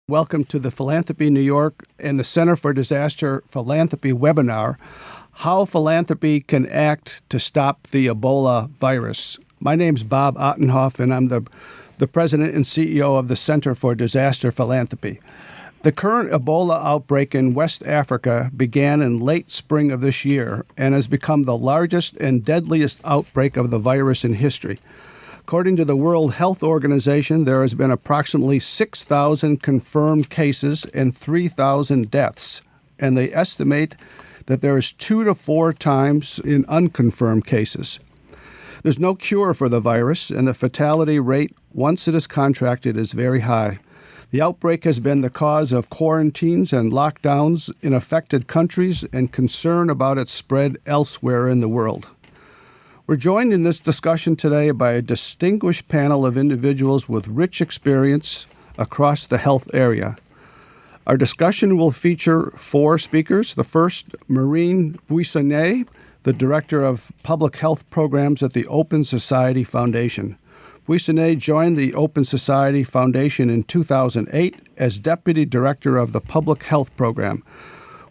Welcome to the Philanthropy New York and the Center for Disaster Philanthropy webinar, How Philanthropy Can Act to Stop the Ebola Virus. My name's Bob Ottenhoff, and I'm the President and CEO of the Center for Disaster Philanthropy. The current Ebola outbreak in West Africa began in late spring of this year and has become the largest and deadliest outbreak of the virus in history. According to the World Health Organization, there has been approximately 6,000 confirmed cases and 3,000 deaths, and they estimate that there is 2 to 4 times in unconfirmed cases. There's no cure for the virus, and the fatality rate, once it is contracted, is very high. The outbreak has been the cause of quarantines and lockdowns in affected countries and concern about its spread elsewhere in the world. We're joined in this discussion today by a distinguished panel of individuals with rich experience across the health area. Our discussion will feature 4 speakers. The first, Maureen Buissonniere, the Director of Public Health Programs at the Open Society Foundation. Buissonniere joined the Open Society Foundation in 2008 as Deputy Director of the Public Health Program,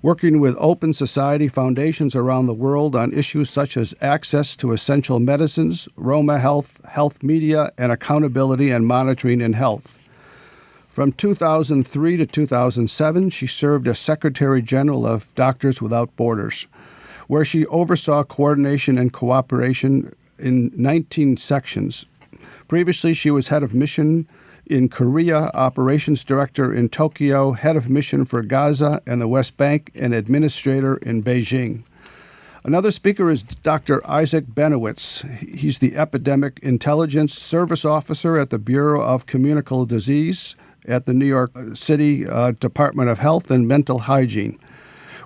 working with Open Society foundations around the world on issues such as access to essential medicines, Roma health, health media, and accountability and monitoring in health. From 2003 to 2007, she served as Secretary General of Doctors Without Borders, where she oversaw coordination and cooperation in 19 sections. Previously, she was head of mission in Korea, operations director in Tokyo, head of mission for Gaza and the West Bank, and administrator in Beijing. Another speaker is Dr. Isaac Benowitz. He's the Epidemic Intelligence Service Officer at the Bureau of Communicable Disease at the New York City Department of Health and Mental Hygiene,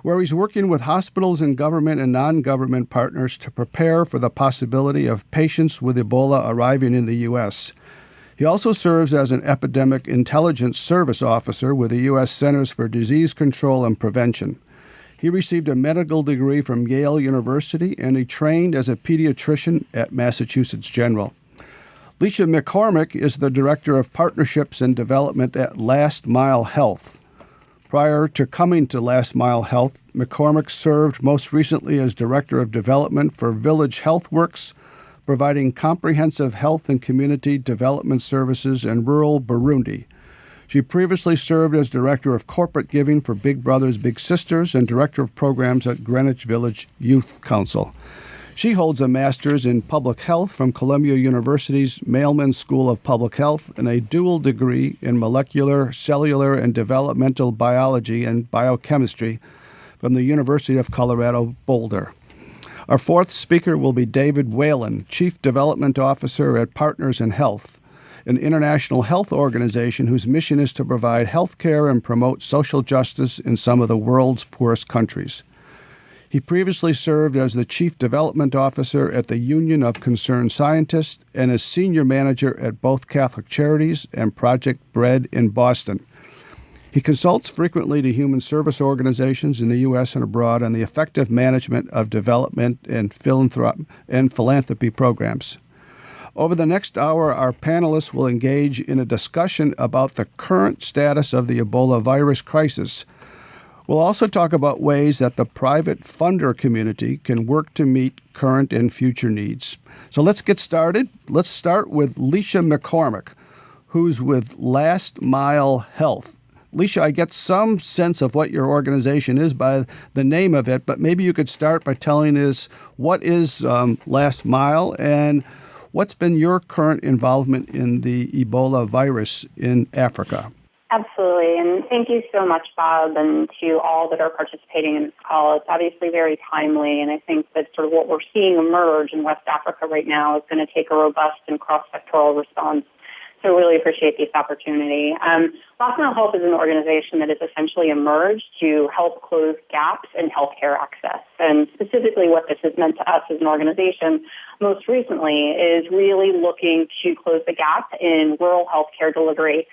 where he's working with hospitals and government and non-government partners to prepare for the possibility of patients with Ebola arriving in the U.S. He also serves as an Epidemic Intelligence Service Officer with the U.S. Centers for Disease Control and Prevention. He received a medical degree from Yale University, and he trained as a pediatrician at Massachusetts General. Lisha McCormick is the Director of Partnerships and Development at Last Mile Health. Prior to coming to Last Mile Health, McCormick served most recently as Director of Development for Village Health Works, providing comprehensive health and community development services in rural Burundi. She previously served as Director of Corporate Giving for Big Brothers Big Sisters and Director of Programs at Greenwich Village Youth Council. She holds a master's in public health from Columbia University's Mailman School of Public Health and a dual degree in molecular, cellular, and developmental biology and biochemistry from the University of Colorado Boulder. Our fourth speaker will be David Whalen, Chief Development Officer at Partners in Health, an international health organization whose mission is to provide health care and promote social justice in some of the world's poorest countries. He previously served as the Chief Development Officer at the Union of Concerned Scientists and as Senior Manager at both Catholic Charities and Project Bread in Boston. He consults frequently to human service organizations in the U.S. and abroad on the effective management of development and philanthropy programs. Over the next hour, our panelists will engage in a discussion about the current status of the Ebola virus crisis. We'll also talk about ways that the private funder community can work to meet current and future needs. So let's get started. Let's start with Lisha McCormick, who's with Last Mile Health. Lisha, I get some sense of what your organization is by the name of it, but maybe you could start by telling us what is Last Mile and what's been your current involvement in the Ebola virus in Africa? Absolutely, and thank you so much, Bob, and to all that are participating in this call. It's obviously very timely, and I think that sort of what we're seeing emerge in West Africa right now is going to take a robust and cross-sectoral response. So I really appreciate this opportunity. Last Mile Health is an organization that has essentially emerged to help close gaps in healthcare access. And specifically what this has meant to us as an organization most recently is really looking to close the gap in rural healthcare delivery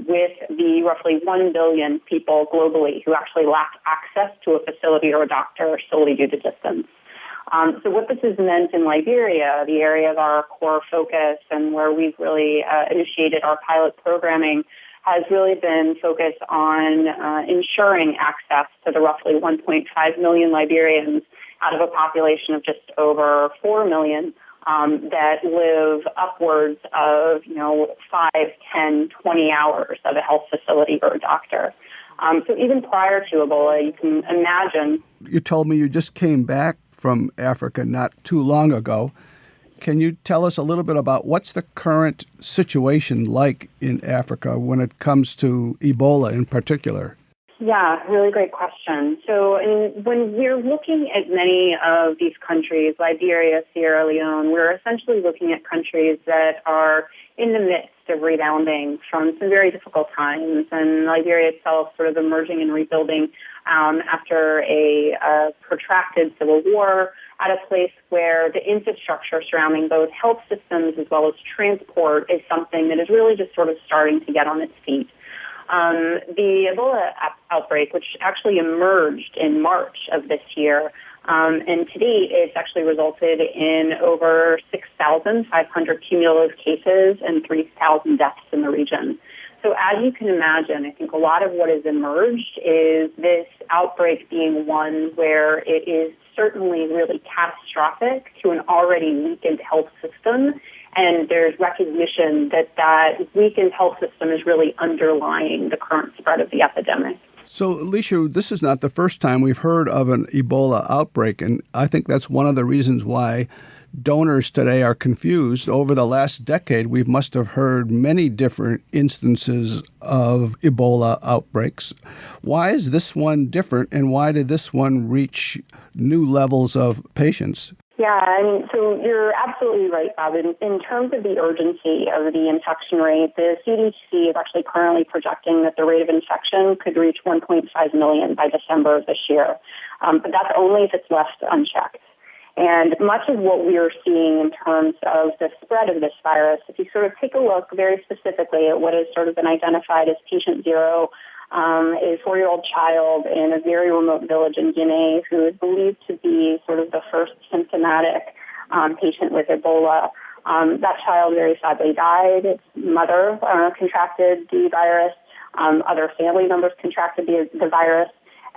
with the roughly 1 billion people globally who actually lack access to a facility or a doctor solely due to distance. So what this has meant in Liberia, the area of our core focus and where we've really initiated our pilot programming, has really been focused on ensuring access to the roughly 1.5 million Liberians out of a population of just over 4 million that live upwards of, 5, 10, 20 hours of a health facility or a doctor. So even prior to Ebola, you can imagine. You told me you just came back from Africa not too long ago. Can you tell us a little bit about what's the current situation like in Africa when it comes to Ebola in particular? Yeah, really great question. So when we're looking at many of these countries, Liberia, Sierra Leone, we're essentially looking at countries that are in the midst of rebounding from some very difficult times, and Liberia itself sort of emerging and rebuilding after a protracted civil war, at a place where the infrastructure surrounding both health systems as well as transport is something that is really just sort of starting to get on its feet. The Ebola outbreak, which actually emerged in March of this year, and to date, it's actually resulted in over 6,500 cumulative cases and 3,000 deaths in the region. So as you can imagine, I think a lot of what has emerged is this outbreak being one where it is certainly really catastrophic to an already weakened health system, and there's recognition that that weakened health system is really underlying the current spread of the epidemic. So, Lisha, this is not the first time we've heard of an Ebola outbreak, and I think that's one of the reasons why donors today are confused. Over the last decade, we must have heard many different instances of Ebola outbreaks. Why is this one different, and why did this one reach new levels of patients? Yeah, so you're absolutely right, Bob. In terms of the urgency of the infection rate, the CDC is actually currently projecting that the rate of infection could reach 1.5 million by December of this year. But that's only if it's left unchecked. And much of what we are seeing in terms of the spread of this virus, if you sort of take a look very specifically at what has sort of been identified as patient zero, a 4-year-old child in a very remote village in Guinea who is believed to be sort of the first symptomatic patient with Ebola. That child very sadly died. Its mother contracted the virus. Other family members contracted the virus.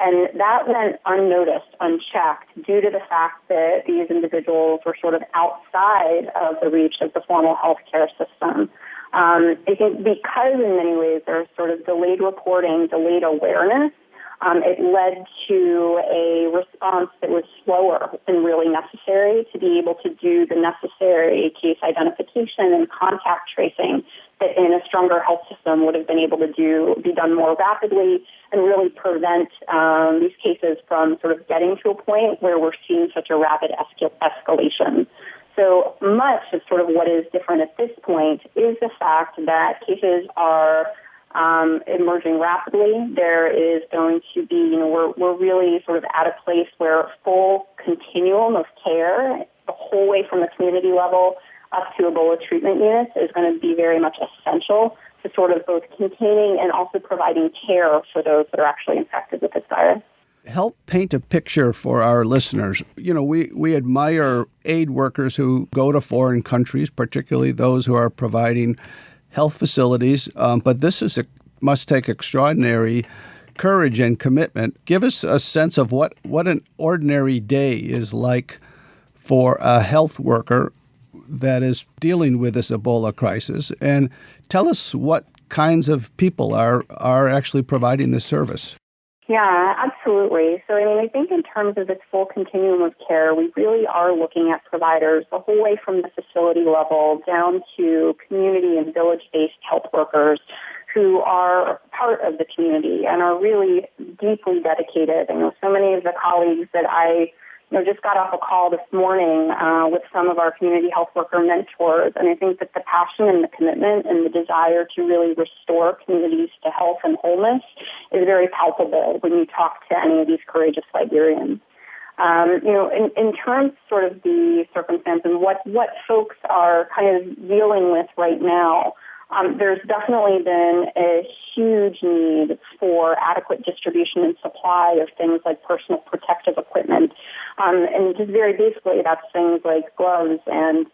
And that went unnoticed, unchecked, due to the fact that these individuals were sort of outside of the reach of the formal healthcare system. I think because in many ways there's sort of delayed reporting, delayed awareness, it led to a response that was slower than really necessary to be able to do the necessary case identification and contact tracing that in a stronger health system would have been able to be done more rapidly and really prevent these cases from sort of getting to a point where we're seeing such a rapid escalation. So much of sort of what is different at this point is the fact that cases are emerging rapidly. There is going to be, we're really sort of at a place where a full continuum of care, the whole way from the community level up to Ebola treatment units, is going to be very much essential to sort of both containing and also providing care for those that are actually infected with this virus. Help paint a picture for our listeners. We admire aid workers who go to foreign countries, particularly those who are providing health facilities, but this must take extraordinary courage and commitment. Give us a sense of what an ordinary day is like for a health worker that is dealing with this Ebola crisis, and tell us what kinds of people are actually providing this service. Yeah, absolutely. So, I think in terms of this full continuum of care, we really are looking at providers the whole way from the facility level down to community and village-based health workers who are part of the community and are really deeply dedicated. I know so many of the colleagues that I just got off a call this morning with some of our community health worker mentors, and I think that the passion and the commitment and the desire to really restore communities to health and wholeness is very palpable when you talk to any of these courageous Liberians. In terms of sort of the circumstance and what folks are kind of dealing with right now, there's definitely been a huge need for adequate distribution and supply of things like personal protective equipment. And just very basically, that's things like gloves and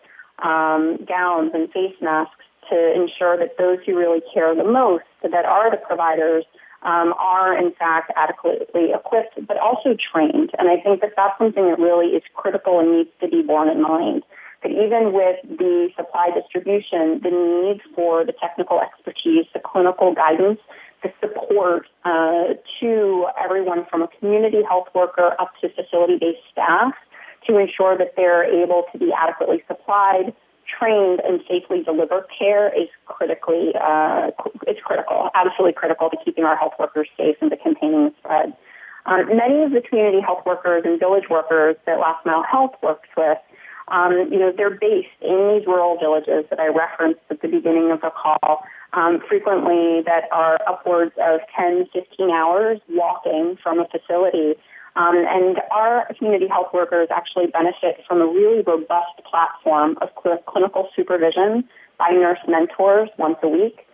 gowns and face masks to ensure that those who really care the most, that are the providers, are in fact adequately equipped, but also trained. And I think that that's something that really is critical and needs to be borne in mind. That even with the supply distribution, the need for the technical expertise, the clinical guidance, the support to everyone from a community health worker up to facility-based staff to ensure that they're able to be adequately supplied, trained, and safely deliver care is it's critical, absolutely critical to keeping our health workers safe and to containing the spread. Many of the community health workers and village workers that Last Mile Health works with, they're based in these rural villages that I referenced at the beginning of the call, frequently that are upwards of 10, 15 hours walking from a facility. And our community health workers actually benefit from a really robust platform of clinical supervision by nurse mentors once a week.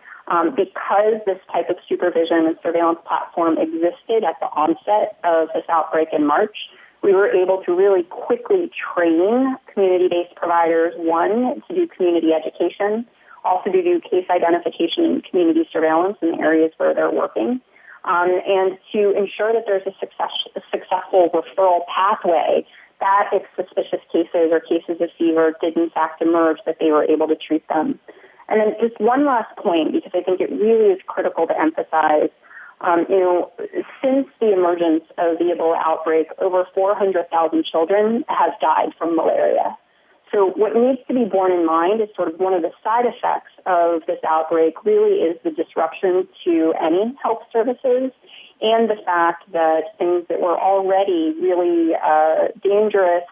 Because this type of supervision and surveillance platform existed at the onset of this outbreak in March, we were able to really quickly train community-based providers, one, to do community education, also to do case identification and community surveillance in the areas where they're working, and to ensure that there's a successful referral pathway that if suspicious cases or cases of fever did in fact emerge, that they were able to treat them. And then just one last point, because I think it really is critical to emphasize, since the emergence of the Ebola outbreak, over 400,000 children have died from malaria. So what needs to be borne in mind is sort of one of the side effects of this outbreak really is the disruption to any health services and the fact that things that were already really dangerous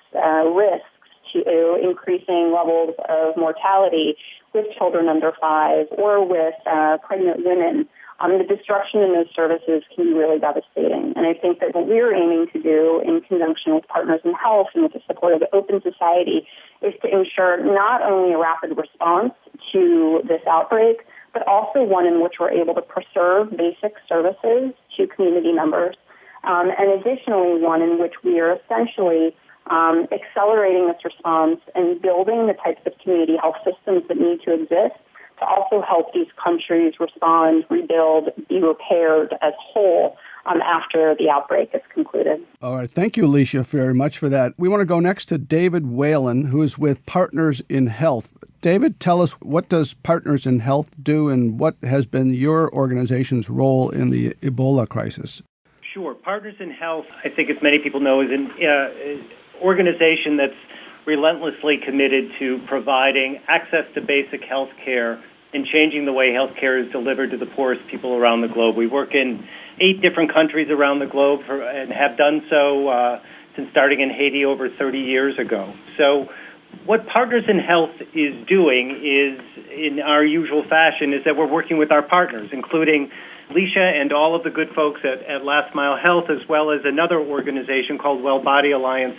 risks to increasing levels of mortality with children under 5 or with pregnant women, the disruption in those services can be really devastating. And I think that what we're aiming to do in conjunction with Partners in Health and with the support of the Open Society is to ensure not only a rapid response to this outbreak, but also one in which we're able to preserve basic services to community members, and additionally one in which we are essentially accelerating this response and building the types of community health systems that need to exist to also help these countries respond, rebuild, be repaired as whole after the outbreak is concluded. All right. Thank you, Lisha, very much for that. We want to go next to David Whalen, who is with Partners in Health. David, tell us, what does Partners in Health do and what has been your organization's role in the Ebola crisis? Sure. Partners in Health, I think as many people know, is an organization that's relentlessly committed to providing access to basic health care and changing the way health care is delivered to the poorest people around the globe. We work in 8 different countries around the globe and have done so since starting in Haiti over 30 years ago. So what Partners in Health is doing is, in our usual fashion, is that we're working with our partners, including Lisha and all of the good folks at Last Mile Health, as well as another organization called Well Body Alliance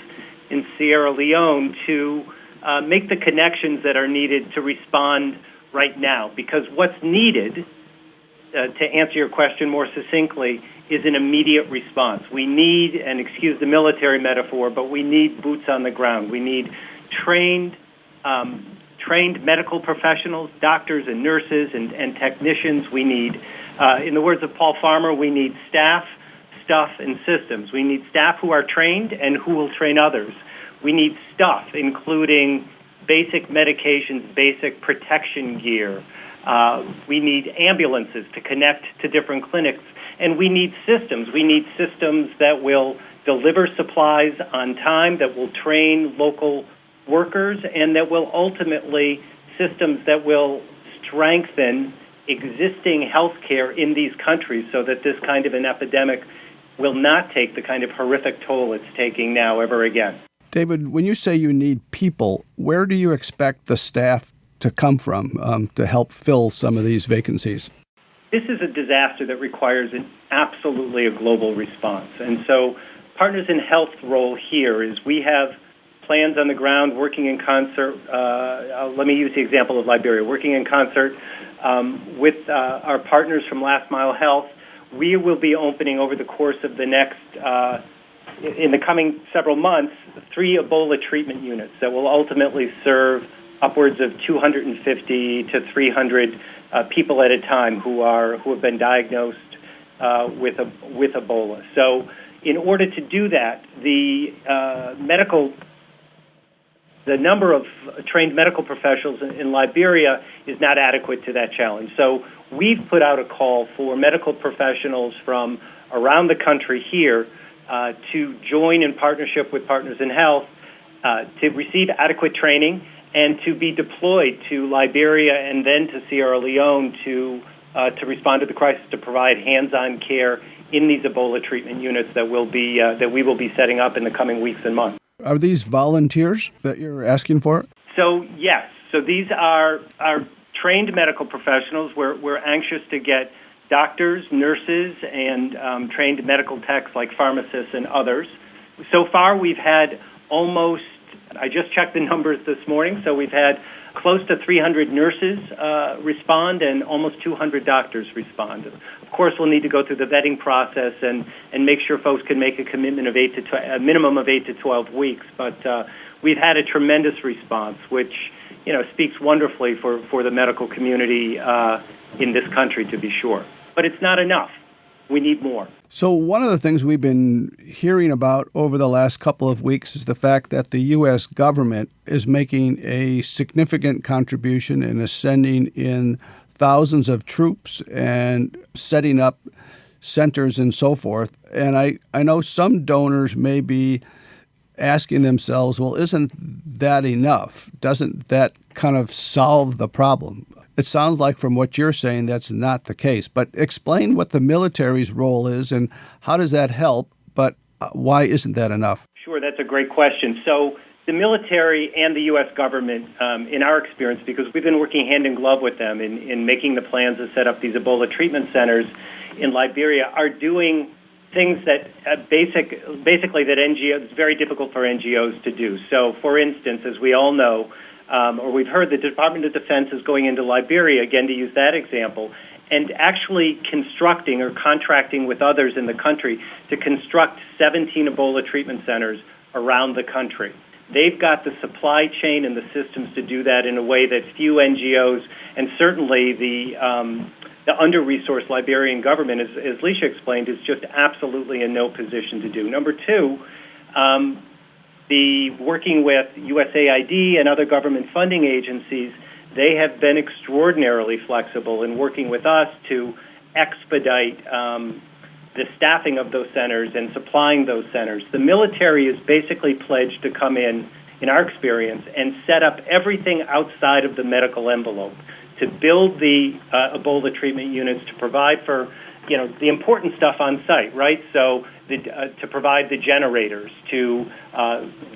in Sierra Leone, to make the connections that are needed to respond right now. Because what's needed, to answer your question more succinctly, is an immediate response. We need, and excuse the military metaphor, but we need boots on the ground. We need trained medical professionals, doctors and nurses and technicians. We need, in the words of Paul Farmer, we need staff, stuff, and systems. We need staff who are trained and who will train others. We need stuff, including basic medications, basic protection gear. We need ambulances to connect to different clinics. And we need systems. We need systems that will deliver supplies on time, that will train local workers, and that will ultimately, systems that will strengthen existing health care in these countries so that this kind of an epidemic will not take the kind of horrific toll it's taking now ever again. David, when you say you need people, where do you expect the staff to come from to help fill some of these vacancies? This is a disaster that requires absolutely a global response. And so Partners in Health's role here is we have plans on the ground working in concert. Let me use the example of Liberia. Working in concert with our partners from Last Mile Health, we will be opening over the course of the next, in the coming several months, 3 Ebola treatment units that will ultimately serve upwards of 250 to 300 people at a time who have been diagnosed with Ebola. So, in order to do that, the number of trained medical professionals in Liberia is not adequate to that challenge. So, we've put out a call for medical professionals from around the country here to join in partnership with Partners in Health to receive adequate training and to be deployed to Liberia and then to Sierra Leone to respond to the crisis, to provide hands-on care in these Ebola treatment units that we will be setting up in the coming weeks and months. Are these volunteers that you're asking for? So yes, so these are trained medical professionals. We're anxious to get doctors, nurses, and trained medical techs like pharmacists and others. So far, we've had almost, I just checked the numbers this morning, so we've had close to 300 nurses respond and almost 200 doctors respond. Of course, we'll need to go through the vetting process and make sure folks can make a commitment of a minimum of 8 to 12 weeks. But we've had a tremendous response, which speaks wonderfully for the medical community in this country, to be sure. But it's not enough. We need more. So one of the things we've been hearing about over the last couple of weeks is the fact that the U.S. government is making a significant contribution and is sending in thousands of troops and setting up centers and so forth. And I know some donors may be asking themselves, well, isn't that enough? Doesn't that kind of solve the problem? It sounds like from what you're saying that's not the case. But explain what the military's role is and how does that help, but why isn't that enough? Sure, that's a great question. So the military and the U.S. government, in our experience, because we've been working hand in glove with them in making the plans to set up these Ebola treatment centers in Liberia, are doing things that basically that NGOs, it's very difficult for NGOs to do. So, for instance, as we all know, or we've heard, the Department of Defense is going into Liberia, again, to use that example, and actually constructing or contracting with others in the country to construct 17 Ebola treatment centers around the country. They've got the supply chain and the systems to do that in a way that few NGOs, and certainly the under-resourced Liberian government, as Lisha explained, is just absolutely in no position to do. Number two, the working with USAID and other government funding agencies, they have been extraordinarily flexible in working with us to expedite the staffing of those centers and supplying those centers. The military is basically pledged to come in our experience, and set up everything outside of the medical envelope, to build the Ebola treatment units, to provide for the important stuff on site, right? So to provide the generators, to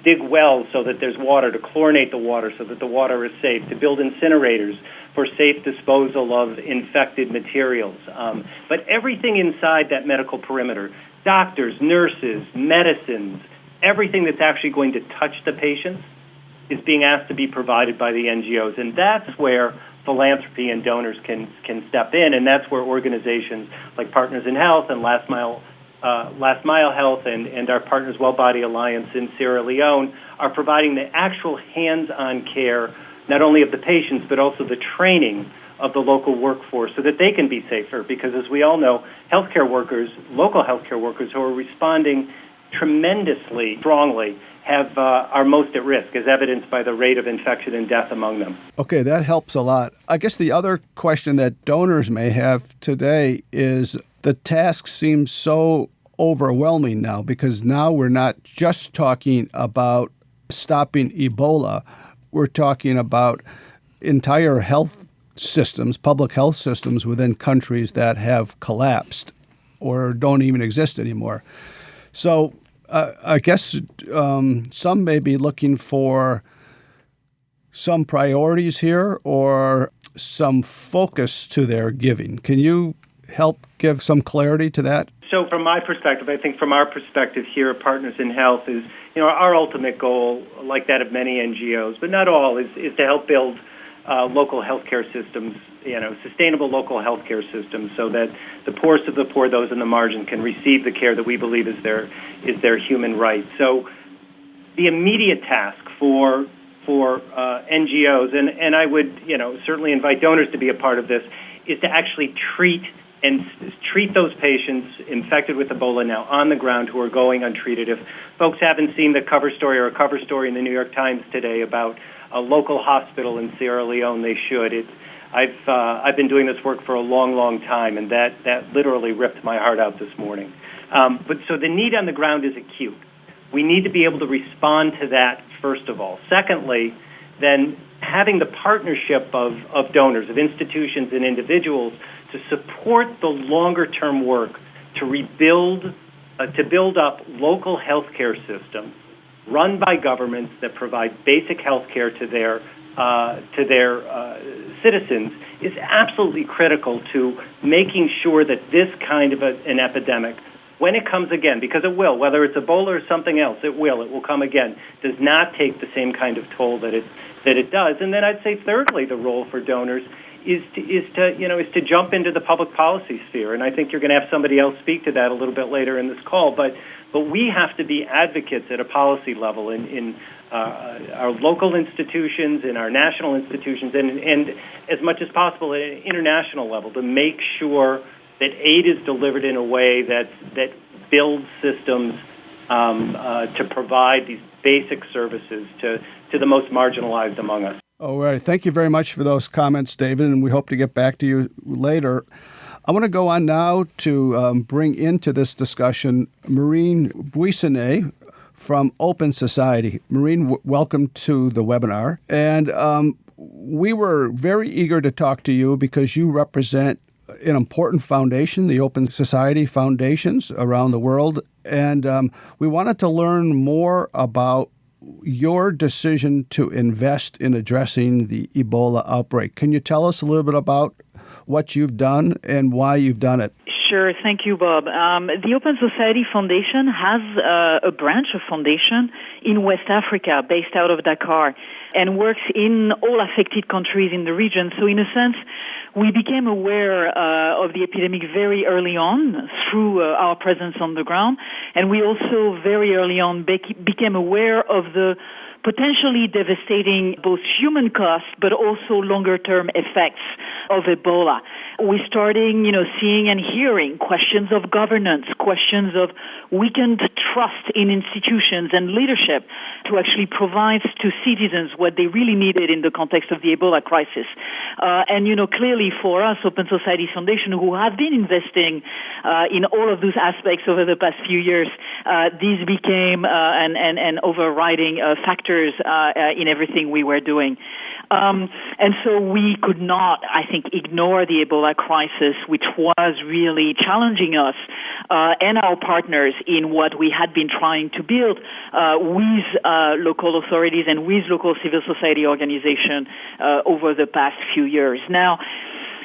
dig wells so that there's water, to chlorinate the water so that the water is safe, to build incinerators for safe disposal of infected materials. But everything inside that medical perimeter, doctors, nurses, medicines, everything that's actually going to touch the patients is being asked to be provided by the NGOs. And that's where philanthropy and donors can step in, and that's where organizations like Partners in Health and Last Mile Health and our Partners Well Body Alliance in Sierra Leone are providing the actual hands-on care, not only of the patients, but also the training of the local workforce so that they can be safer. Because as we all know, healthcare workers, local healthcare workers who are responding tremendously strongly are most at risk, as evidenced by the rate of infection and death among them. Okay, that helps a lot. I guess the other question that donors may have today is the task seems so overwhelming now, because now we're not just talking about stopping Ebola. We're talking about entire health systems, public health systems within countries that have collapsed or don't even exist anymore. So I guess some may be looking for some priorities here or some focus to their giving. Can you help give some clarity to that? So from my perspective, I think from our perspective here at Partners in Health is, our ultimate goal, like that of many NGOs, but not all, is to help build local healthcare systems, sustainable local healthcare systems, so that the poorest of the poor, those in the margin, can receive the care that we believe is their human right. So the immediate task for for NGOs, and I would certainly invite donors to be a part of this, is to actually treat those patients infected with Ebola now on the ground who are going untreated. If folks haven't seen the cover story or a cover story in the New York Times today about a local hospital in Sierra Leone, they should. I've been doing this work for a long, long time, and that literally ripped my heart out this morning. But so the need on the ground is acute. We need to be able to respond to that, first of all. Secondly, then having the partnership of donors, of institutions and individuals to support the longer-term work to build up local healthcare systems run by governments that provide basic healthcare to their citizens is absolutely critical to making sure that this kind of an epidemic, when it comes again, because it will, whether it's Ebola or something else, it will come again, does not take the same kind of toll that it does. And then I'd say thirdly, the role for donors is to jump into the public policy sphere. And I think you're going to have somebody else speak to that a little bit later in this call. But we have to be advocates at a policy level in our local institutions, in our national institutions, and as much as possible at an international level to make sure that aid is delivered in a way that builds systems to provide these basic services to the most marginalized among us. All right. Thank you very much for those comments, David, and we hope to get back to you later. I want to go on now to bring into this discussion Maureen Buissonniere from Open Society. Maureen, welcome to the webinar. And we were very eager to talk to you because you represent an important foundation, the Open Society foundations around the world. And we wanted to learn more about your decision to invest in addressing the Ebola outbreak. Can you tell us a little bit about what you've done and why you've done it? Sure. Thank you, Bob. The Open Society Foundation has a branch of foundation in West Africa based out of Dakar and works in all affected countries in the region. So in a sense, we became aware of the epidemic very early on through our presence on the ground. And we also very early on became aware of the potentially devastating both human costs but also longer-term effects of Ebola. We're starting, seeing and hearing questions of governance, questions of weakened trust in institutions and leadership to actually provide to citizens what they really needed in the context of the Ebola crisis. And clearly for us, Open Society Foundation, who have been investing in all of those aspects over the past few years, these became an overriding factors in everything we were doing. And so we could not, I think, ignore the Ebola crisis, which was really challenging us and our partners in what we had been trying to build with local authorities and with local civil society organizations over the past few years. Now,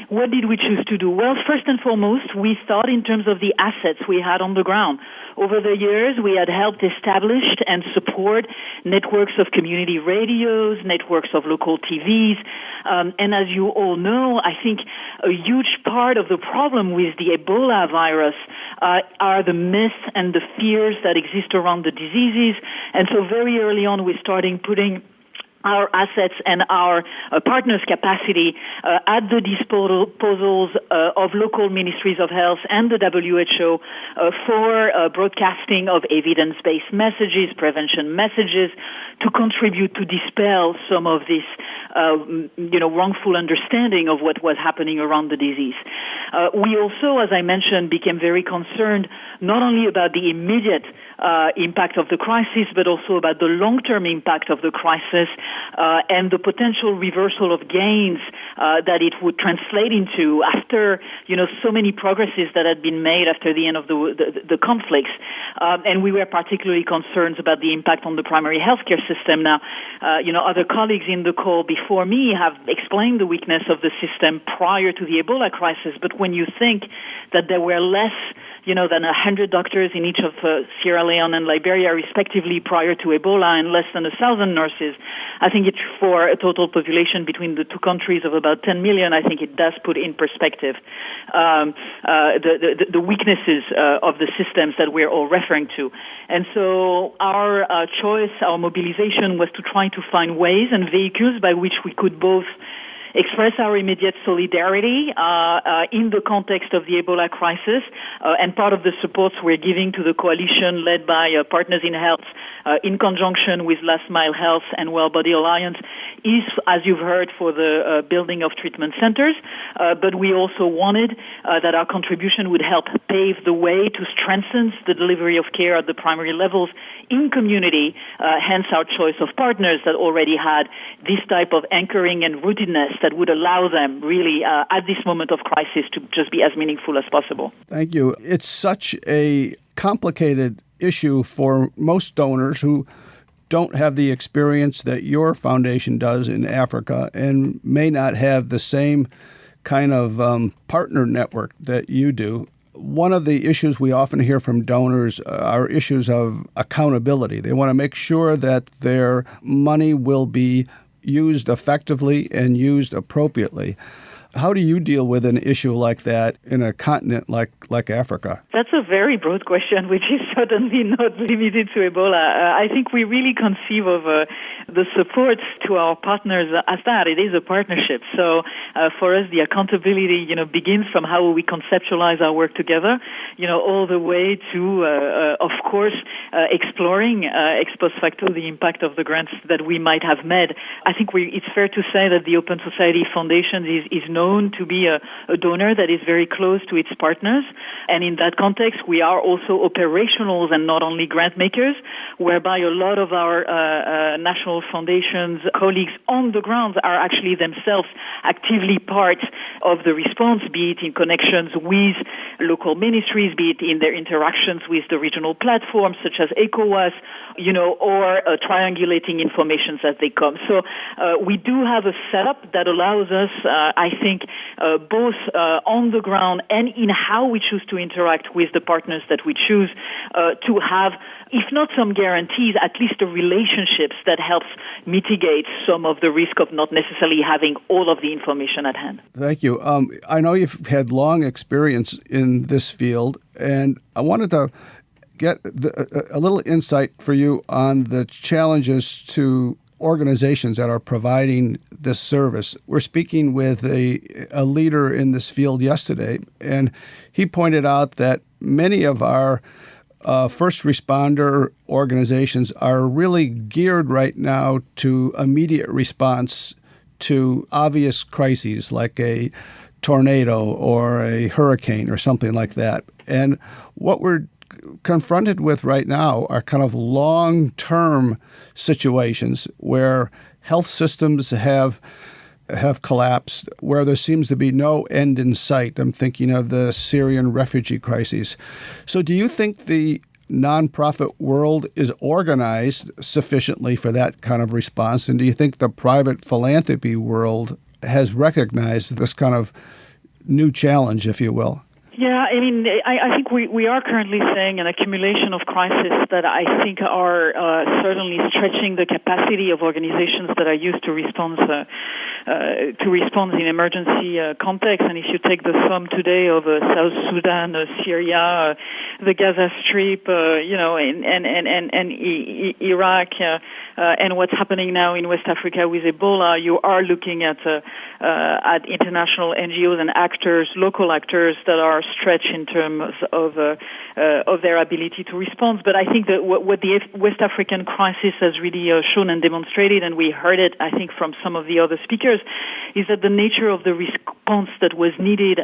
what did we choose to do? Well, first and foremost, we thought in terms of the assets we had on the ground. Over the years, we had helped establish and support networks of community radios, networks of local TVs. And as you all know, I think a huge part of the problem with the Ebola virus are the myths and the fears that exist around the diseases. And so very early on, we started putting our assets and our partners' capacity at the disposals of local ministries of health and the WHO for broadcasting of evidence-based messages, prevention messages, to contribute to dispel some of this, wrongful understanding of what was happening around the disease. We also, as I mentioned, became very concerned not only about the immediate impact of the crisis, but also about the long-term impact of the crisis and the potential reversal of gains that it would translate into after, so many progresses that had been made after the end of the conflicts. And we were particularly concerned about the impact on the primary healthcare system. Now, other colleagues in the call before me have explained the weakness of the system prior to the Ebola crisis, but when you think that there were less than 100 doctors in each of Sierra Leone and Liberia, respectively, prior to Ebola, and less than 1,000 nurses. I think it's for a total population between the two countries of about 10 million. I think it does put in perspective the weaknesses of the systems that we're all referring to. And so our choice, our mobilization was to try to find ways and vehicles by which we could both express our immediate solidarity in the context of the Ebola crisis, and part of the supports we're giving to the coalition led by Partners in Health in conjunction with Last Mile Health and Well Body Alliance is, as you've heard, for the building of treatment centers, but we also wanted that our contribution would help pave the way to strengthen the delivery of care at the primary levels in community, hence our choice of partners that already had this type of anchoring and rootedness that would allow them really at this moment of crisis to just be as meaningful as possible. Thank you. It's such a complicated issue for most donors who don't have the experience that your foundation does in Africa and may not have the same kind of partner network that you do. One of the issues we often hear from donors are issues of accountability. They want to make sure that their money will be used effectively and used appropriately. How do you deal with an issue like that in a continent like Africa? That's a very broad question, which is certainly not limited to Ebola. I think we really conceive of the support to our partners as that. It is a partnership. So for us, the accountability, begins from how we conceptualize our work together, all the way to, of course, exploring ex post facto the impact of the grants that we might have made. I think it's fair to say that the Open Society Foundation is known to be a donor that is very close to its partners. And in that context, we are also operationals and not only grant makers, whereby a lot of our national foundations colleagues on the ground are actually themselves actively part of the response, be it in connections with local ministries, be it in their interactions with the regional platforms such as ECOWAS, or triangulating information as they come. So we do have a setup that allows us, I think, both on the ground and in how we choose to interact with the partners that we choose, to have, if not some guarantees, at least the relationships that helps mitigate some of the risk of not necessarily having all of the information at hand. Thank you. I know you've had long experience in this field, and I wanted to get a little insight for you on the challenges to organizations that are providing this service. We're speaking with a leader in this field yesterday, and he pointed out that many of our first responder organizations are really geared right now to immediate response to obvious crises like a tornado or a hurricane or something like that. And what we're confronted with right now are kind of long-term situations where health systems have collapsed, where there seems to be no end in sight. I'm thinking of the Syrian refugee crises. So do you think the nonprofit world is organized sufficiently for that kind of response? And do you think the private philanthropy world has recognized this kind of new challenge, if you will? Yeah, I think we are currently seeing an accumulation of crises that I think are certainly stretching the capacity of organizations that are used to respond in emergency context. And if you take the sum today of South Sudan, Syria, the Gaza Strip, and Iraq, and what's happening now in West Africa with Ebola, you are looking at international NGOs and actors, local actors that are stretched in terms of their ability to respond. But I think that what the West African crisis has really shown and demonstrated, and we heard it, I think, from some of the other speakers, is that the nature of the response that was needed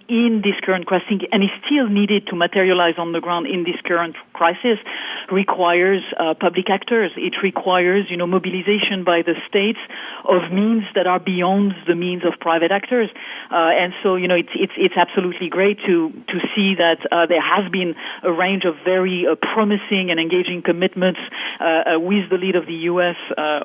in this current crisis and is still needed needed to materialize on the ground in this current crisis requires public actors. It requires, mobilization by the states of means that are beyond the means of private actors. And so, it's absolutely great to see that there has been a range of very promising and engaging commitments with the lead of the U.S.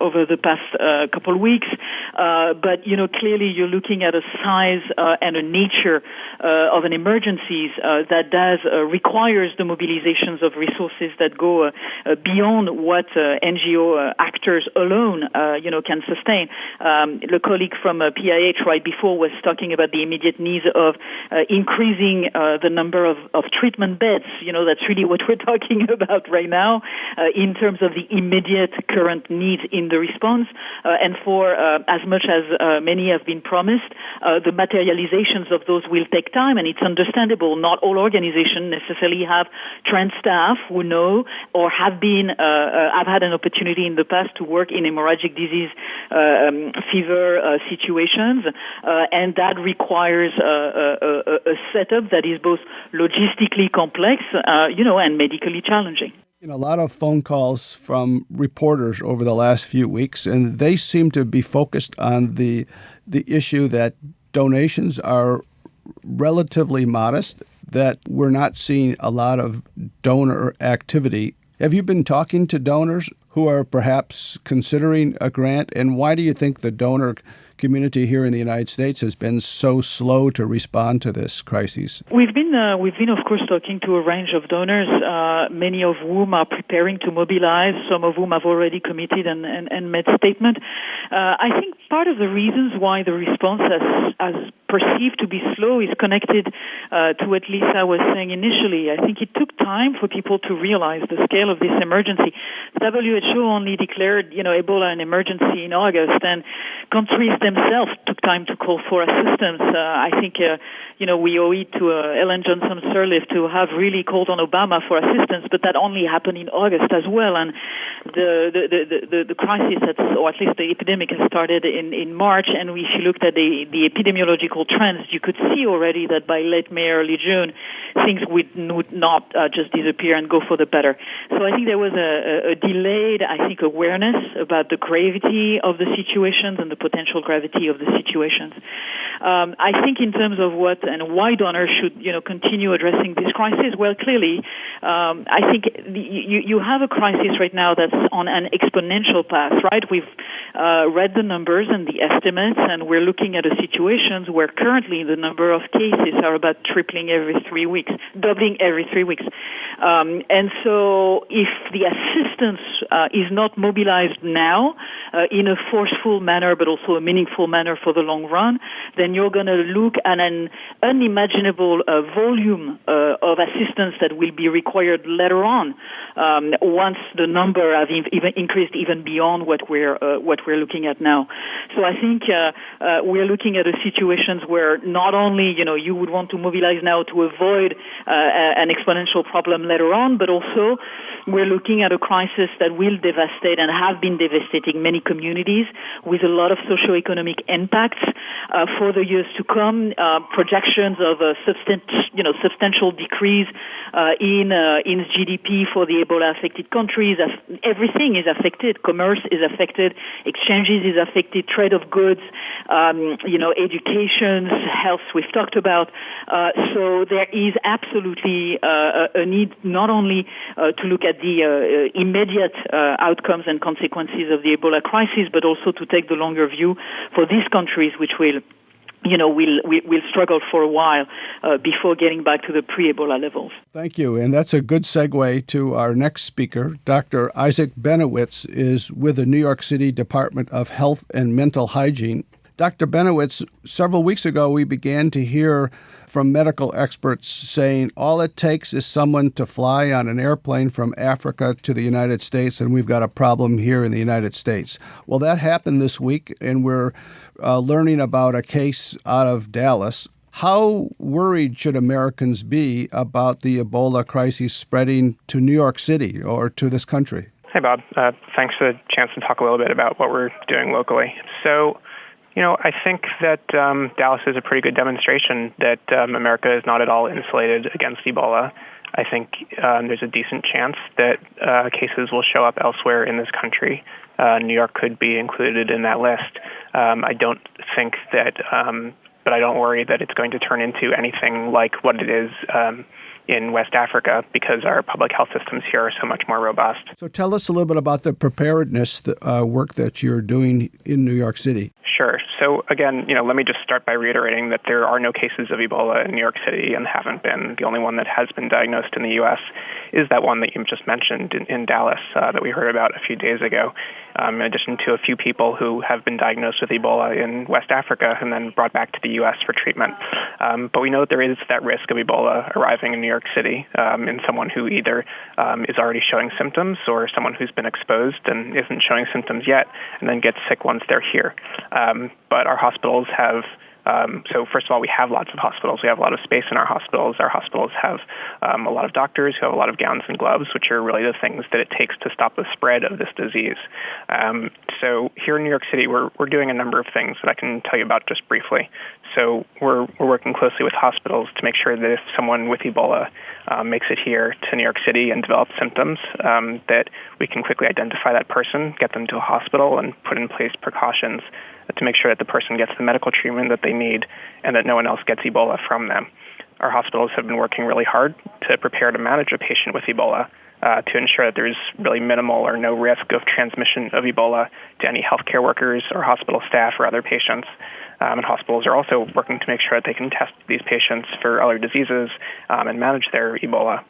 Over the past couple of weeks. But, clearly you're looking at a size and a nature of an emergencies that requires the mobilizations of resources that go beyond what NGO actors alone, can sustain. The colleague from PIH right before was talking about the immediate needs of increasing the number of treatment beds. That's really what we're talking about right now in terms of the immediate current needs in the response. And for as much as many have been promised, the materializations of those will take time, and it's understandable. Not all organizations necessarily have trained staff who know or have been have had an opportunity in the past to work in hemorrhagic disease fever situations, and that requires a setup that is both logistically complex, and medically challenging. A lot of phone calls from reporters over the last few weeks, and they seem to be focused on the issue that donations are relatively modest, that we're not seeing a lot of donor activity. Have you been talking to donors who are perhaps considering a grant, and why do you think the donor community here in the United States has been so slow to respond to this crisis? We've been, of course, talking to a range of donors, many of whom are preparing to mobilize, some of whom have already committed and made statement. I think part of the reasons why the response has perceived to be slow is connected to what Lisha was saying initially. I think it took time for people to realize the scale of this emergency. The WHO only declared, Ebola an emergency in August, and countries themselves took time to call for assistance. I think, we owe it to Ellen Johnson Sirleaf to have really called on Obama for assistance, but that only happened in August as well. And the crisis, or at least the epidemic, has started in March. And if you looked at the epidemiological trends, you could see already that by late May, early June, things would not just disappear and go for the better. So I think there was a delayed, awareness about the gravity of the situations and the potential gravity of the situations. I think in terms of what and why donors should, continue addressing this crisis, well, clearly, I think you have a crisis right now that's on an exponential path, right? We've read the numbers and the estimates, and we're looking at a situation where currently the number of cases are about tripling every 3 weeks, doubling every 3 weeks. And so if the assistance is not mobilized now in a forceful manner, but also a meaningful manner for the long run, then you're going to look at an unimaginable volume of assistance that will be required later on, once the number have even increased even beyond what we're looking at now. So I think we're looking at a situations where not only you would want to mobilize now to avoid an exponential problem later on, but also we're looking at a crisis that will devastate and have been devastating many communities with a lot of socioeconomic impacts for the years to come. Projections of a substantial decrease in GDP for the Ebola-affected countries. Everything is affected. Commerce is affected. Exchanges is affected. Trade of goods. Education, health. We've talked about. So there is absolutely a need not only to look at the immediate outcomes and consequences of the Ebola crisis, but also to take the longer view for these countries, which will struggle for a while before getting back to the pre-Ebola levels. Thank you. And that's a good segue to our next speaker. Dr. Isaac Benowitz is with the New York City Department of Health and Mental Hygiene. Dr. Benowitz, several weeks ago, we began to hear from medical experts saying all it takes is someone to fly on an airplane from Africa to the United States, and we've got a problem here in the United States. Well, that happened this week, and we're learning about a case out of Dallas. How worried should Americans be about the Ebola crisis spreading to New York City or to this country? Hey, Bob. Thanks for the chance to talk a little bit about what we're doing locally. So I think that Dallas is a pretty good demonstration that America is not at all insulated against Ebola. I think there's a decent chance that cases will show up elsewhere in this country. New York could be included in that list. I don't think that, but I don't worry that it's going to turn into anything like what it is in West Africa, because our public health systems here are so much more robust. So tell us a little bit about the preparedness work that you're doing in New York City. Sure. So again, let me just start by reiterating that there are no cases of Ebola in New York City and haven't been. The only one that has been diagnosed in the U.S. is that one that you just mentioned in Dallas that we heard about a few days ago, in addition to a few people who have been diagnosed with Ebola in West Africa and then brought back to the U.S. for treatment. But we know that there is that risk of Ebola arriving in New York City in someone who either is already showing symptoms or someone who's been exposed and isn't showing symptoms yet and then gets sick once they're here. But our hospitals have, so first of all, we have lots of hospitals. We have a lot of space in our hospitals. Our hospitals have a lot of doctors who have a lot of gowns and gloves, which are really the things that it takes to stop the spread of this disease. So here in New York City, we're doing a number of things that I can tell you about just briefly. So we're working closely with hospitals to make sure that if someone with Ebola makes it here to New York City and develops symptoms, that we can quickly identify that person, get them to a hospital, and put in place precautions to make sure that the person gets the medical treatment that they need and that no one else gets Ebola from them. Our hospitals have been working really hard to prepare to manage a patient with Ebola to ensure that there's really minimal or no risk of transmission of Ebola to any healthcare workers or hospital staff or other patients. And hospitals are also working to make sure that they can test these patients for other diseases and manage their Ebola.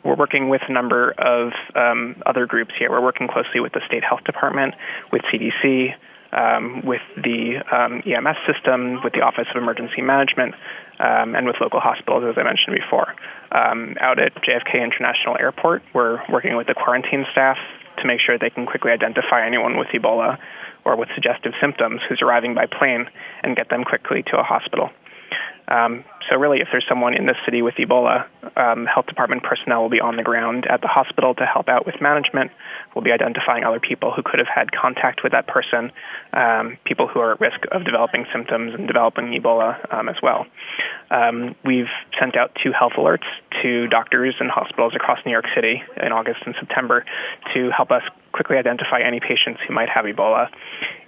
We're working with a number of other groups here. We're working closely with the state health department, with CDC, with the EMS system, with the Office of Emergency Management, and with local hospitals, as I mentioned before. Out at JFK International Airport, we're working with the quarantine staff to make sure they can quickly identify anyone with Ebola or with suggestive symptoms who's arriving by plane and get them quickly to a hospital. So really, if there's someone in this city with Ebola, health department personnel will be on the ground at the hospital to help out with management. We'll be identifying other people who could have had contact with that person, people who are at risk of developing symptoms and developing Ebola as well. We've sent out 2 health alerts to doctors and hospitals across New York City in August and September to help us quickly identify any patients who might have Ebola.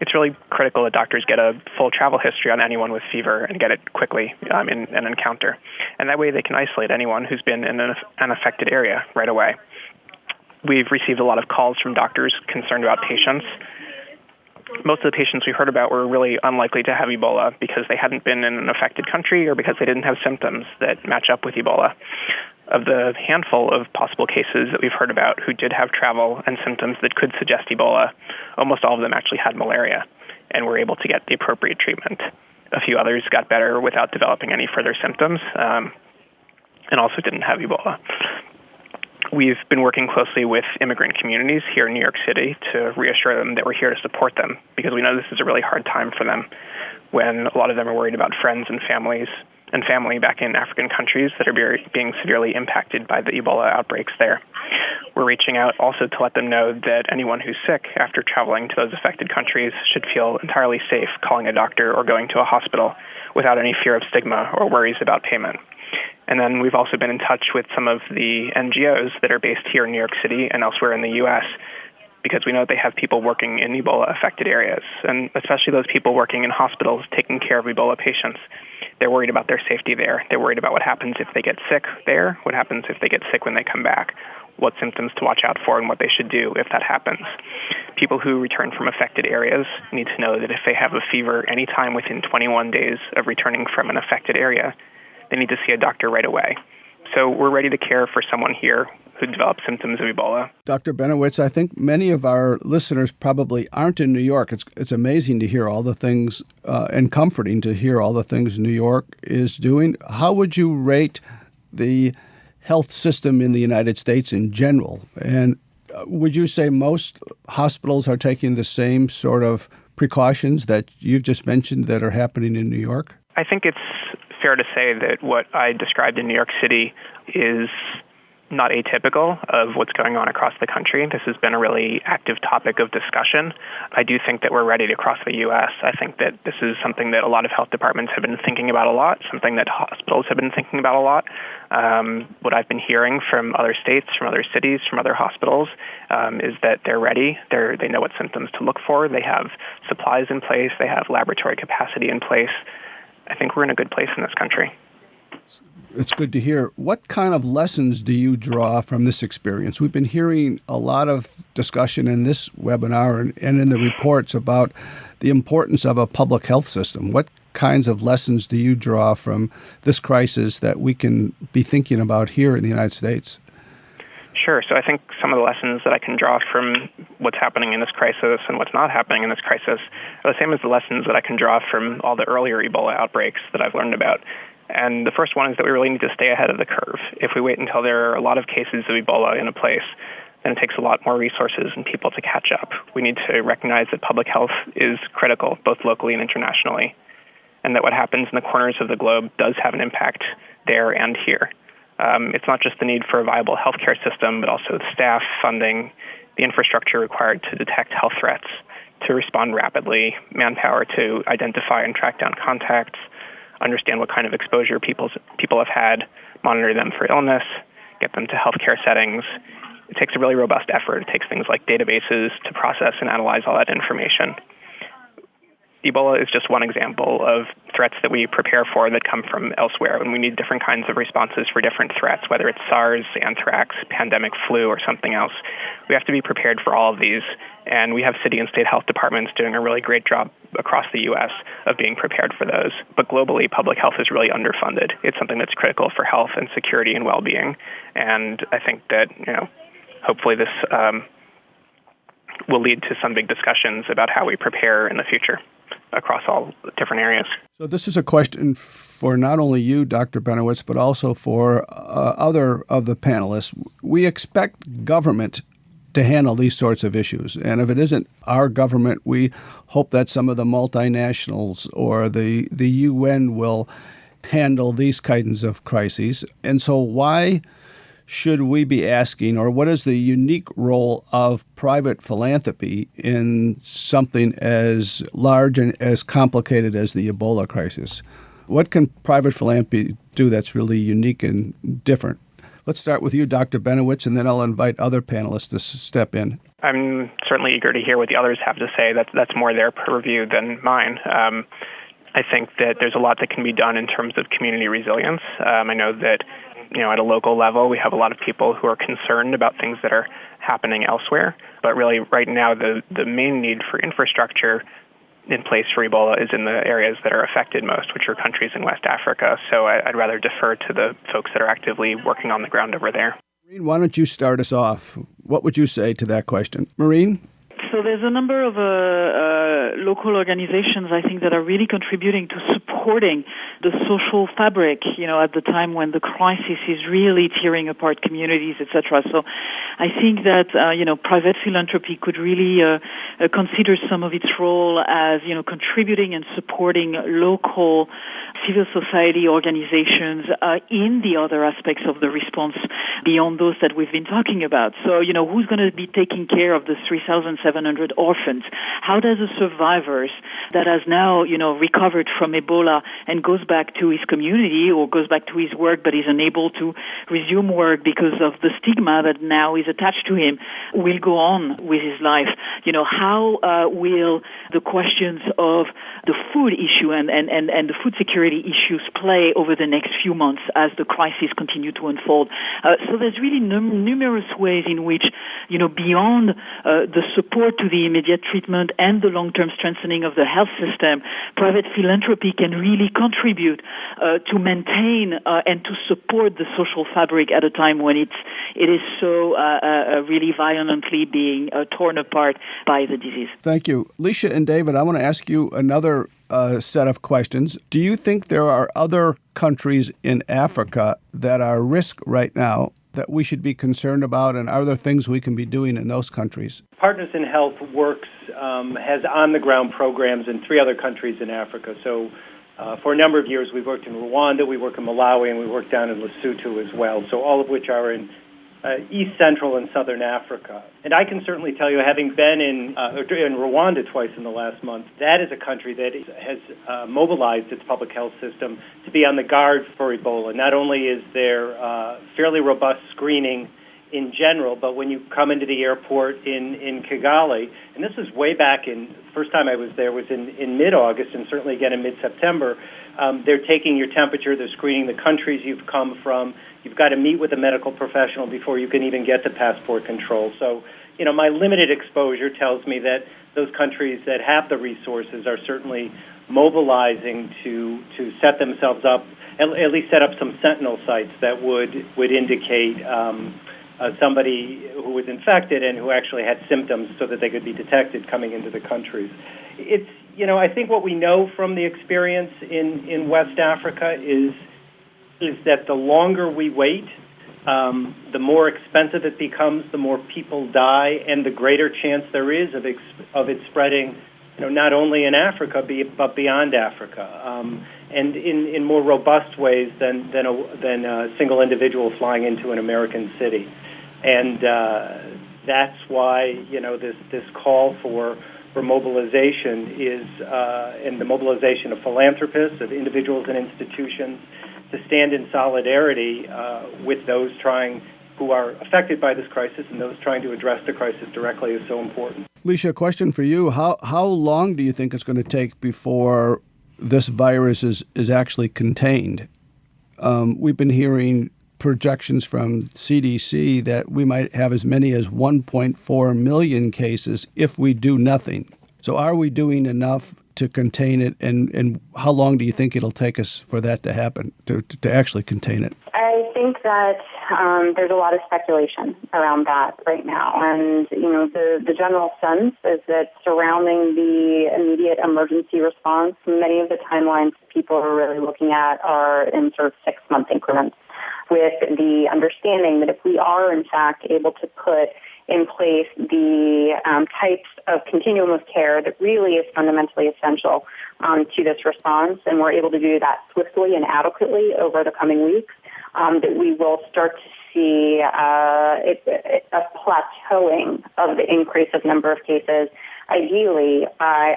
It's really critical that doctors get a full travel history on anyone with fever and get it quickly in an encounter. And that way they can isolate anyone who's been in an affected area right away. We've received a lot of calls from doctors concerned about patients. Most of the patients we heard about were really unlikely to have Ebola because they hadn't been in an affected country or because they didn't have symptoms that match up with Ebola. Of the handful of possible cases that we've heard about who did have travel and symptoms that could suggest Ebola, almost all of them actually had malaria and were able to get the appropriate treatment. A few others got better without developing any further symptoms and also didn't have Ebola. We've been working closely with immigrant communities here in New York City to reassure them that we're here to support them because we know this is a really hard time for them when a lot of them are worried about friends and family back in African countries that are being severely impacted by the Ebola outbreaks there. We're reaching out also to let them know that anyone who's sick after traveling to those affected countries should feel entirely safe calling a doctor or going to a hospital without any fear of stigma or worries about payment. And then we've also been in touch with some of the NGOs that are based here in New York City and elsewhere in the U.S. because we know they have people working in Ebola-affected areas, and especially those people working in hospitals taking care of Ebola patients. They're worried about their safety there. They're worried about what happens if they get sick there, what happens if they get sick when they come back, what symptoms to watch out for, and what they should do if that happens. People who return from affected areas need to know that if they have a fever anytime within 21 days of returning from an affected area, they need to see a doctor right away. So we're ready to care for someone here who develops symptoms of Ebola. Dr. Benowitz, I think many of our listeners probably aren't in New York. It's amazing to hear all the things and comforting to hear all the things New York is doing. How would you rate the health system in the United States in general? And would you say most hospitals are taking the same sort of precautions that you've just mentioned that are happening in New York? I think it's fair to say that what I described in New York City is not atypical of what's going on across the country. This has been a really active topic of discussion. I do think that we're ready to cross the U.S. I think that this is something that a lot of health departments have been thinking about a lot, something that hospitals have been thinking about a lot. What I've been hearing from other states, from other cities, from other hospitals is that they're ready. They know what symptoms to look for. They have supplies in place. They have laboratory capacity in place. I think we're in a good place in this country. It's good to hear. What kind of lessons do you draw from this experience? We've been hearing a lot of discussion in this webinar and in the reports about the importance of a public health system. What kinds of lessons do you draw from this crisis that we can be thinking about here in the United States? Sure. So I think some of the lessons that I can draw from what's happening in this crisis and what's not happening in this crisis are the same as the lessons that I can draw from all the earlier Ebola outbreaks that I've learned about. And the first one is that we really need to stay ahead of the curve. If we wait until there are a lot of cases of Ebola in a place, then it takes a lot more resources and people to catch up. We need to recognize that public health is critical, both locally and internationally, and that what happens in the corners of the globe does have an impact there and here. It's not just the need for a viable healthcare system, but also the staff, funding, the infrastructure required to detect health threats, to respond rapidly, manpower to identify and track down contacts, understand what kind of exposure people have had, monitor them for illness, get them to healthcare settings. It takes a really robust effort. It takes things like databases to process and analyze all that information. Ebola is just one example of threats that we prepare for that come from elsewhere, and we need different kinds of responses for different threats, whether it's SARS, anthrax, pandemic flu, or something else. We have to be prepared for all of these, and we have city and state health departments doing a really great job across the U.S. of being prepared for those. But globally, public health is really underfunded. It's something that's critical for health and security and well-being, and I think that, hopefully this will lead to some big discussions about how we prepare in the future across all different areas. So this is a question for not only you, Dr. Benowitz, but also for other of the panelists. We expect government to handle these sorts of issues. And if it isn't our government, we hope that some of the multinationals or the UN will handle these kinds of crises. And so why should we be asking, or what is the unique role of private philanthropy in something as large and as complicated as the Ebola crisis? What can private philanthropy do that's really unique and different? Let's start with you, Dr. Benowitz, and then I'll invite other panelists to step in. I'm certainly eager to hear what the others have to say. That's more their purview than mine. I think that there's a lot that can be done in terms of community resilience. I know that at a local level, we have a lot of people who are concerned about things that are happening elsewhere. But really, right now, the main need for infrastructure in place for Ebola is in the areas that are affected most, which are countries in West Africa. So I'd rather defer to the folks that are actively working on the ground over there. Maureen, why don't you start us off? What would you say to that question? Maureen? So there's a number of local organizations, I think, that are really contributing to supporting the social fabric, at the time when the crisis is really tearing apart communities, etc. So I think that, private philanthropy could really consider some of its role as, contributing and supporting local civil society organizations in the other aspects of the response beyond those that we've been talking about. So, who's going to be taking care of the 3,700 orphans? How does a survivors that has now, recovered from Ebola and goes back to his community or goes back to his work but is unable to resume work because of the stigma that now is attached to him, will go on with his life? How will the questions of the food issue and the food security issues play over the next few months as the crisis continue to unfold? So there's really numerous ways in which, beyond the support to the immediate treatment and the long-term strengthening of the health system, private philanthropy can really contribute to maintain and to support the social fabric at a time when it is so really violently being torn apart by the disease. Thank you. Lisha and David, I want to ask you another set of questions. Do you think there are other countries in Africa that are at risk right now that we should be concerned about, and are there things we can be doing in those countries? Partners in Health works, has on-the-ground programs in 3 other countries in Africa. So for a number of years, we've worked in Rwanda, we work in Malawi, and we work down in Lesotho as well. So all of which are in East Central and Southern Africa. And I can certainly tell you, having been in Rwanda twice in the last month, that is a country that has mobilized its public health system to be on the guard for Ebola. Not only is there fairly robust screening in general, but when you come into the airport in Kigali, and this was way back first time I was there was in mid-August, and certainly again in mid-September, they're taking your temperature, they're screening the countries you've come from. You've got to meet with a medical professional before you can even get to passport control. So, my limited exposure tells me that those countries that have the resources are certainly mobilizing to set themselves up, at least set up some sentinel sites that would indicate somebody who was infected and who actually had symptoms so that they could be detected coming into the countries. It's, I think what we know from the experience in West Africa is that the longer we wait, the more expensive it becomes, the more people die, and the greater chance there is of it spreading, not only in Africa but beyond Africa, and in more robust ways than a single individual flying into an American city, and that's why this call for mobilization is and the mobilization of philanthropists, of individuals and institutions, to stand in solidarity with those who are affected by this crisis and those trying to address the crisis directly is so important. Lisha, question for you. How long do you think it's going to take before this virus is actually contained? We've been hearing projections from CDC that we might have as many as 1.4 million cases if we do nothing. So are we doing enough to contain it, and how long do you think it'll take us for that to happen, to actually contain it? I think that there's a lot of speculation around that right now. And, the general sense is that surrounding the immediate emergency response, many of the timelines people are really looking at are in sort of 6-month increments, with the understanding that if we are, in fact, able to put in place the types of continuum of care that really is fundamentally essential to this response, and we're able to do that swiftly and adequately over the coming weeks, that we will start to see a plateauing of the increase of number of cases, ideally by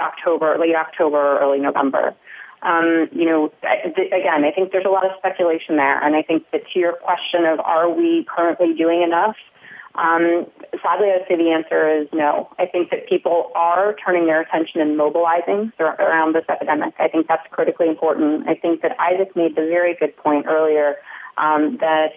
late October or early November. Again, I think there's a lot of speculation there, and I think that to your question of are we currently doing enough, sadly, I would say the answer is no. I think that people are turning their attention and mobilizing around this epidemic. I think that's critically important. I think that Isaac made the very good point earlier that,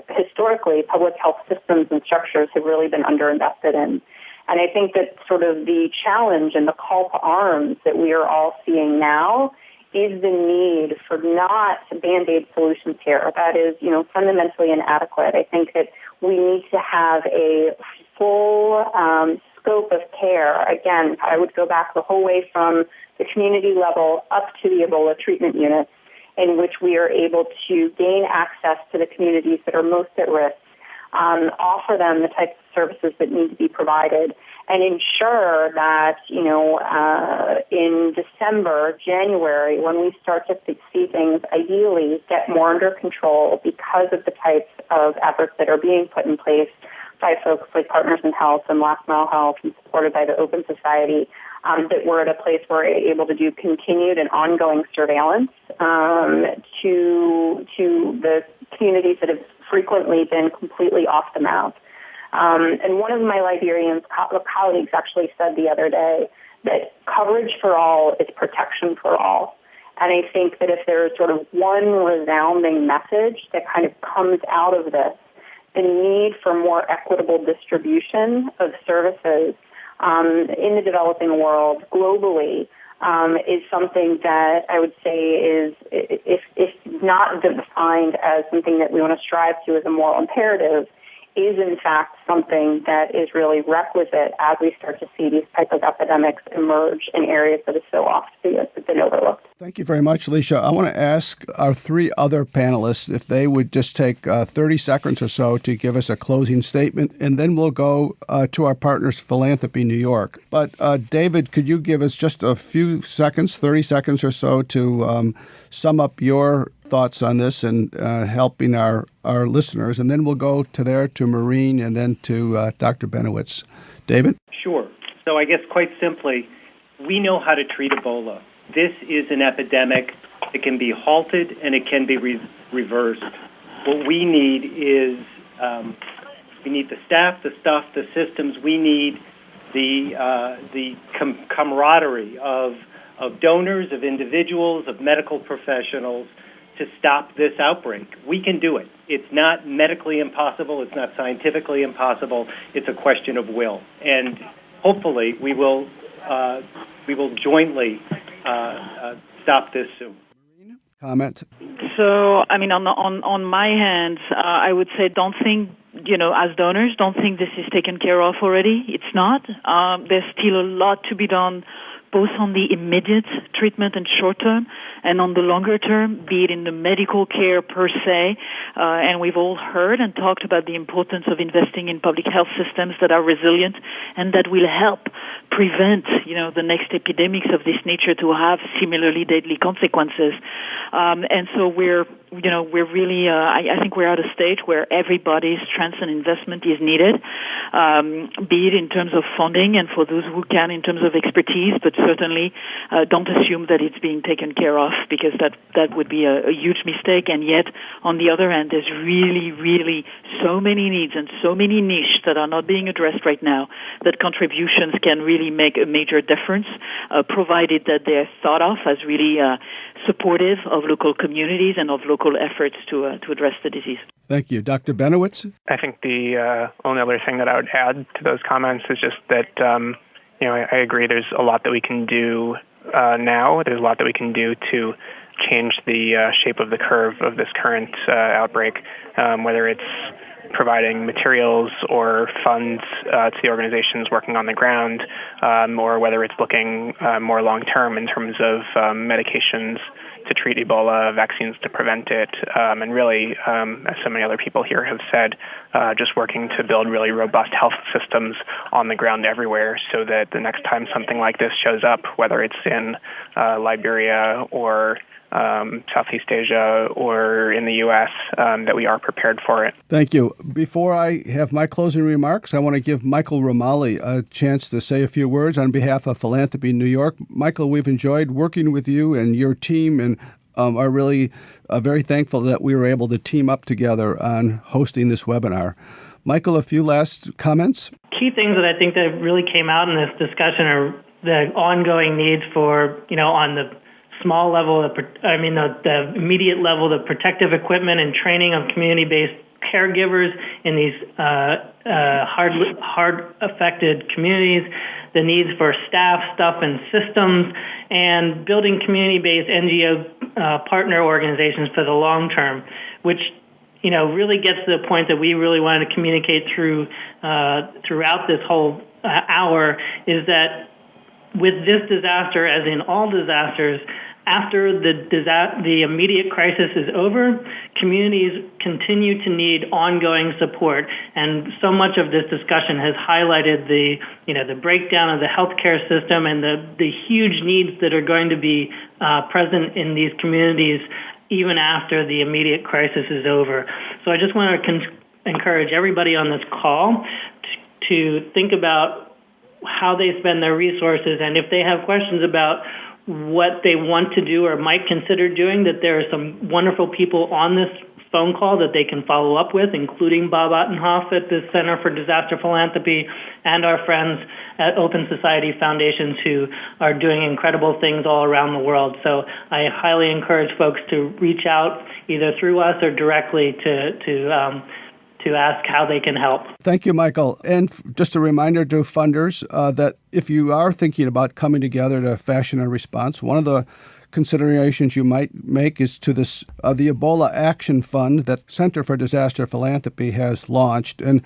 historically, public health systems and structures have really been underinvested in. And I think that sort of the challenge and the call to arms that we are all seeing now is the need for not Band-Aid solutions here. That is, fundamentally inadequate. I think that we need to have a full scope of care. Again, I would go back the whole way from the community level up to the Ebola treatment units, in which we are able to gain access to the communities that are most at risk, offer them the types of services that need to be provided, and ensure that, in December, January, when we start to see things ideally get more under control because of the types of efforts that are being put in place by folks like Partners in Health and Last Mile Health and supported by the Open Society, that we're at a place where we're able to do continued and ongoing surveillance to the communities that have frequently been completely off the map. And one of my Liberian colleagues actually said the other day that coverage for all is protection for all. And I think that if there's sort of one resounding message that kind of comes out of this, the need for more equitable distribution of services in the developing world globally is something that I would say is, if not defined as something that we want to strive to as a moral imperative, is in fact something that is really requisite as we start to see these type of epidemics emerge in areas that have so often been overlooked. Thank you very much, Lisha. I want to ask our three other panelists if they would just take 30 seconds or so to give us a closing statement, and then we'll go to our partners, Philanthropy New York. But David, could you give us just a few seconds, 30 seconds or so, to sum up your thoughts on this and helping our listeners. And then we'll go to Maureen and then to Dr. Benowitz. David? Sure. So I guess quite simply, we know how to treat Ebola. This is an epidemic. It can be halted and it can be reversed. What we need is we need the staff, the stuff, the systems. We need the camaraderie of donors, of individuals, of medical professionals to stop this outbreak. We can do it. It's not medically impossible. It's not scientifically impossible. It's a question of will. And hopefully we will jointly stop this soon. Comment? So, I mean, on my hand, I would say don't think, as donors, don't think this is taken care of already. It's not. There's still a lot to be done, both on the immediate treatment and short term, and on the longer term, be it in the medical care per se. And we've all heard and talked about the importance of investing in public health systems that are resilient and that will help prevent, the next epidemics of this nature to have similarly deadly consequences. And so we're really, I think we're at a stage where everybody's strength and investment is needed, be it in terms of funding and for those who can in terms of expertise, but certainly don't assume that it's being taken care of, because that would be a huge mistake. And yet, on the other hand, there's really, really so many needs and so many niches that are not being addressed right now that contributions can really make a major difference, provided that they're thought of as really supportive of local communities and of local efforts to address the disease. Thank you. Dr. Benowitz? I think the only other thing that I would add to those comments is just that, I agree there's a lot that we can do now. There's a lot that we can do to change the shape of the curve of this current outbreak, whether it's providing materials or funds to the organizations working on the ground, or whether it's looking more long-term in terms of medications to treat Ebola, vaccines to prevent it, and really, as so many other people here have said, just working to build really robust health systems on the ground everywhere so that the next time something like this shows up, whether it's in Liberia or Southeast Asia or in the U.S., that we are prepared for it. Thank you. Before I have my closing remarks, I want to give Michael Romali a chance to say a few words on behalf of Philanthropy New York. Michael, we've enjoyed working with you and your team and are really very thankful that we were able to team up together on hosting this webinar. Michael, a few last comments? Key things that I think that really came out in this discussion are the ongoing needs for, on the small level, the immediate level, the protective equipment and training of community-based caregivers in these hard affected communities, the needs for staff, stuff, and systems, and building community-based NGO partner organizations for the long term, which really gets to the point that we really wanted to communicate throughout this whole hour, is that with this disaster, as in all disasters, after the immediate crisis is over, communities continue to need ongoing support, and so much of this discussion has highlighted the breakdown of the healthcare system and the huge needs that are going to be present in these communities even after the immediate crisis is over. So I just want to encourage everybody on this call to think about how they spend their resources, and if they have questions about what they want to do or might consider doing, that there are some wonderful people on this phone call that they can follow up with, including Bob Ottenhoff at the Center for Disaster Philanthropy and our friends at Open Society Foundations who are doing incredible things all around the world. So I highly encourage folks to reach out either through us or directly to ask how they can help. Thank you, Michael. And just a reminder to funders that if you are thinking about coming together to fashion a response, one of the considerations you might make is to this the Ebola Action Fund that Center for Disaster Philanthropy has launched. And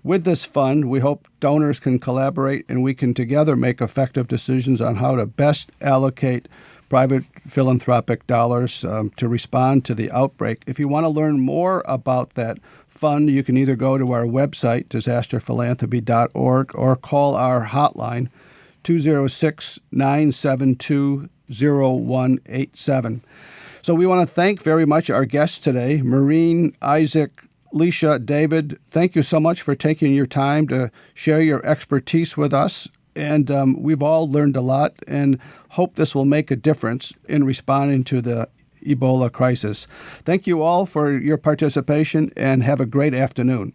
with this fund, we hope donors can collaborate and we can together make effective decisions on how to best allocate private philanthropic dollars to respond to the outbreak. If you want to learn more about that fund, you can either go to our website, disasterphilanthropy.org, or call our hotline, 206-972-0187. So we want to thank very much our guests today, Maureen, Isaac, Lisha, David. Thank you so much for taking your time to share your expertise with us. And we've all learned a lot and hope this will make a difference in responding to the Ebola crisis. Thank you all for your participation and have a great afternoon.